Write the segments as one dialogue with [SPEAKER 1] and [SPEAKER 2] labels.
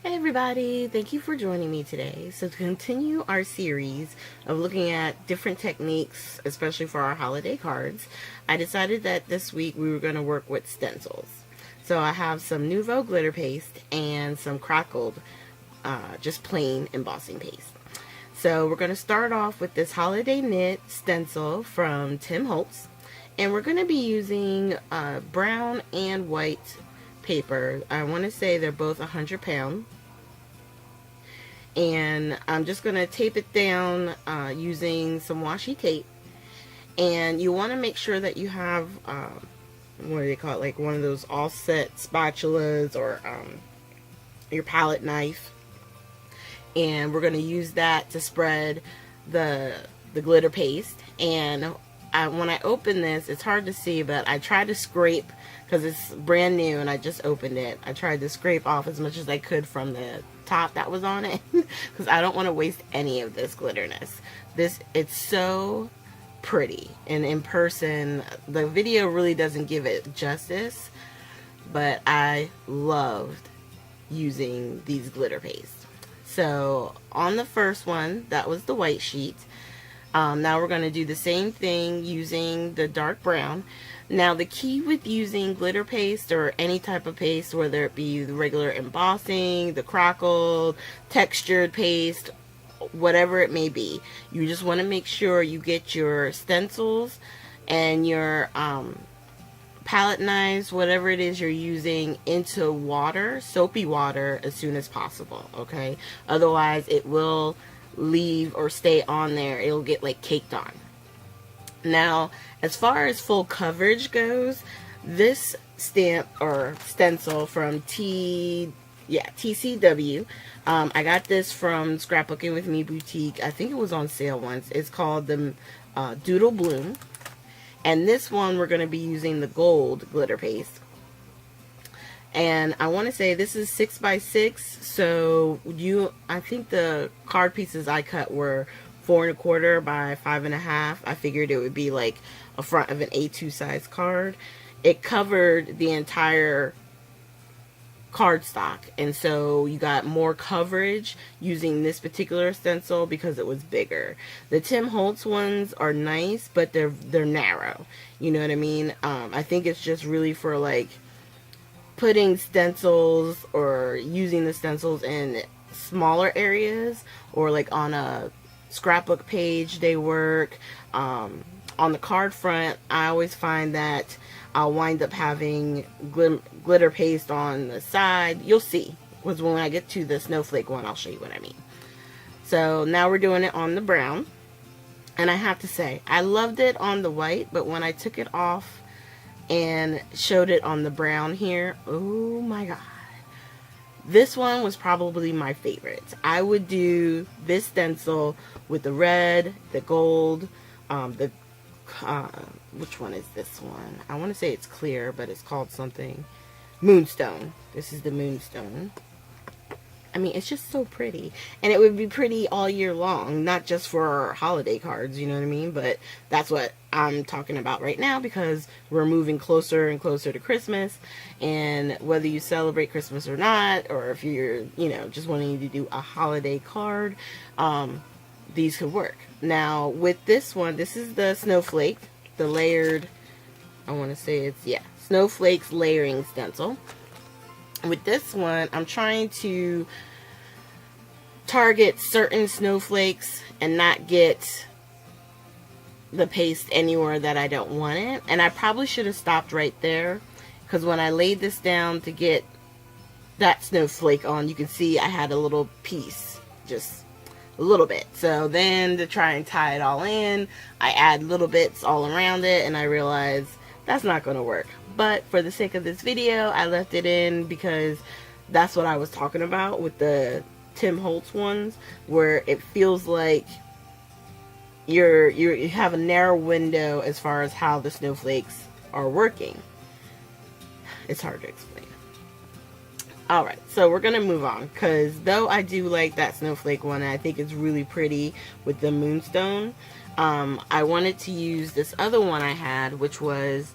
[SPEAKER 1] Hey everybody, thank you for joining me today. So to continue our series of looking at different techniques, especially for our holiday cards, I decided that this week we were going to work with stencils. So I have some Nouveau glitter paste and some crackled, just plain embossing paste. So we're going to start off with this holiday knit stencil from Tim Holtz, and we're going to be using brown and white paper. I want to say they're both 100 pound. And I'm just going to tape it down using some washi tape. And you want to make sure that you have, what do they call it, like one of those offset spatulas or your palette knife. And we're going to use that to spread the glitter paste. And when I open this, it's hard to see, but I tried to scrape, because it's brand new and I just opened it. I tried to scrape off as much as I could from the top that was on it, because I don't want to waste any of this glitterness. It's so pretty, and in person the video really doesn't give it justice, but I loved using these glitter pastes. So on the first one, that was the white sheet. Now we're going to do the same thing using the dark brown. Now the key with using glitter paste or any type of paste, whether it be the regular embossing, the crackled, textured paste, whatever it may be, you just want to make sure you get your stencils and your palette knives, whatever it is you're using, into water, soapy water, as soon as possible, okay? Otherwise it will leave or stay on there. It'll get like caked on. Now, as far as full coverage goes, this stamp or stencil from TCW, I got this from Scrapbooking with Me Boutique. I think it was on sale once. It's called the Doodle Bloom. And this one we're going to be using the gold glitter paste. And I want to say this is 6x6, so I think the card pieces I cut were 4 1/4 by 5 1/2. I figured it would be like a front of an A2 size card. It covered the entire cardstock, and so you got more coverage using this particular stencil because it was bigger. The Tim Holtz ones are nice, but they're narrow. You know what I mean? I think it's just really for like putting stencils or using the stencils in smaller areas, or like on a scrapbook page they work. On the card front, I always find that I'll wind up having glitter paste on the side. You'll see, because when I get to the snowflake one, I'll show you what I mean. So now we're doing it on the brown, and I have to say I loved it on the white, but when I took it off and showed it on the brown here, oh my god, this one was probably my favorite. I would do this stencil with the red, the gold, which one is this one? I want to say it's clear, but it's called something. Moonstone. This is the Moonstone. I mean, it's just so pretty. And it would be pretty all year long, not just for holiday cards, you know what I mean? But that's what I'm talking about right now, because we're moving closer and closer to Christmas. And whether you celebrate Christmas or not, or if you're, just wanting to do a holiday card, these could work. Now, with this one, this is the snowflake, the layered, I want to say it's, snowflakes layering stencil. With this one, I'm trying to target certain snowflakes and not get the paste anywhere that I don't want it. And I probably should have stopped right there, because when I laid this down to get that snowflake on, you can see I had a little piece, just a little bit. So then to try and tie it all in, I add little bits all around it, and I realized that's not going to work. But for the sake of this video, I left it in, because that's what I was talking about with the Tim Holtz ones, where it feels like you have a narrow window as far as how the snowflakes are working. It's hard to explain. Alright, so we're going to move on, because though I do like that snowflake one, and I think it's really pretty with the Moonstone, I wanted to use this other one I had, which was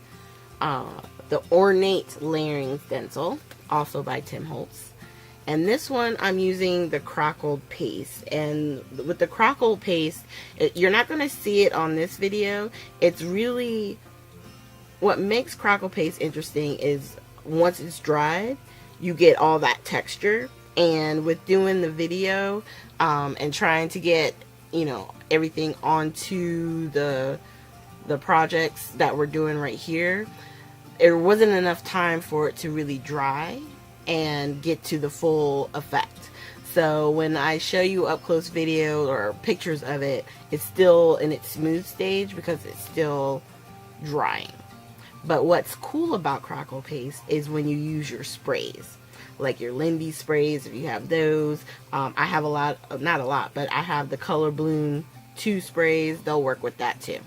[SPEAKER 1] the Ornate Layering Stencil, also by Tim Holtz. And this one I'm using the crackled paste, and with the crackled paste, you're not going to see it on this video. It's really, what makes crackle paste interesting is once it's dried, you get all that texture. And with doing the video and trying to get, you know, everything onto the projects that we're doing right here, there wasn't enough time for it to really dry and get to the full effect. So when I show you up close video or pictures of it, it's still in its smooth stage because it's still drying. But what's cool about crackle paste is when you use your sprays, like your Lindy sprays, if you have those. I have a lot, not a lot, but I have the Color Bloom 2 sprays. They'll work with that too.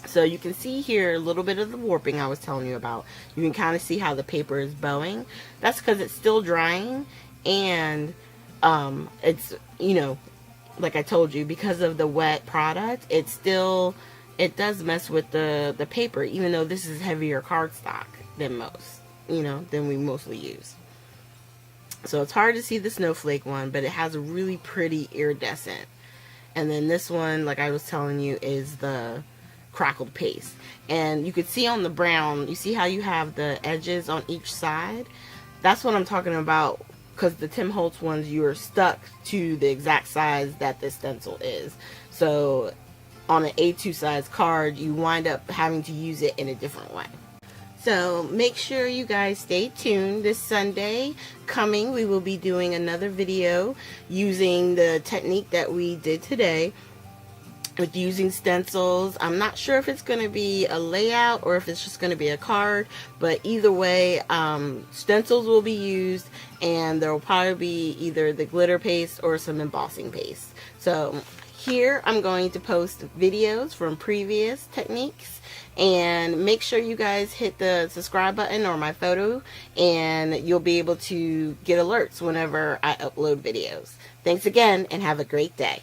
[SPEAKER 1] So you can see here a little bit of the warping I was telling you about. You can kind of see how the paper is bowing. That's because it's still drying, and it's, you know, like I told you, because of the wet product, it does mess with the paper, even though this is heavier cardstock than most, you know, than we mostly use. So it's hard to see the snowflake one, but it has a really pretty iridescent. And then this one, like I was telling you, is the crackled paste. And you could see on the brown, you see how you have the edges on each side? That's what I'm talking about, because the Tim Holtz ones, you're stuck to the exact size that the stencil is. So on an A2 size card, you wind up having to use it in a different way. So make sure you guys stay tuned. This Sunday coming, we will be doing another video using the technique that we did today with using stencils. I'm not sure if it's going to be a layout or if it's just going to be a card, but either way, stencils will be used, and there will probably be either the glitter paste or some embossing paste. So here I'm going to post videos from previous techniques, and make sure you guys hit the subscribe button or my photo, and you'll be able to get alerts whenever I upload videos. Thanks again, and have a great day.